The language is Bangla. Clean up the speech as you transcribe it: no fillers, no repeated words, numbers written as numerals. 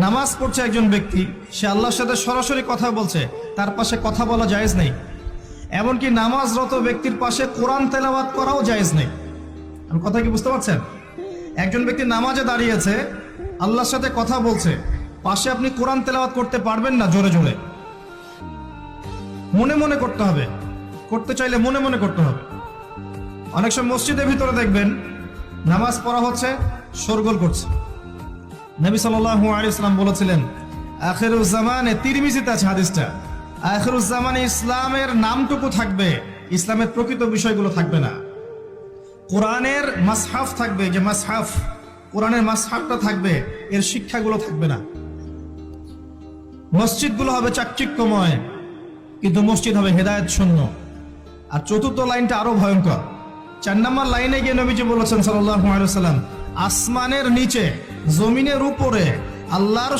নামাজ পড়ছে একজন ব্যক্তি, সে আল্লাহর সাথে সরাসরি কথা বলছে, তার পাশে কথা বলা জায়েজ নেই। এমনকি নামাজরত ব্যক্তির পাশে কোরআন তেলাওয়াত করাও জায়েজ নেই। আমি কথা কি বুঝতে পারছেন? একজন ব্যক্তি নামাজে দাঁড়িয়েছে, আল্লাহর সাথে কথা বলছে, পাশে আপনি কোরআন তেলাওয়াত করতে পারবেন না জোরে জোরে। মনে মনে করতে হবে, করতে চাইলে মনে মনে করতে হবে। অনেক সময় মসজিদের ভিতরে দেখবেন নামাজ পড়া হচ্ছে, শোরগোল করছে। নবী সাল্লাল্লাহু আলাইহি ওয়াসাল্লাম বলেছিলেন, আখিরুজ জামানে, তিরমিজিতে আছে হাদিসটা, আখিরুজ জামানে ইসলামের নামটুকু থাকবে, ইসলামের প্রকৃত বিষয়গুলো থাকবে না। কোরআনের মাসহাফ থাকবে, যে মাসহাফ, কোরআনের মাসহাফটা থাকবে, এর শিক্ষাগুলো থাকবে না। মসজিদগুলো হবে চাকচিক্যময়, কিন্তু মসজিদ হবে হেদায়েত শূন্য। আর চতুর্থ লাইনটা আরো ভয়ঙ্কর। 4 নম্বর লাইনে গিয়ে নবীজি বলেছেন সাল্লাল্লাহু আলাইহি ওয়াসাল্লাম, আসমানের নিচে জমিনের উপরে আল্লাহর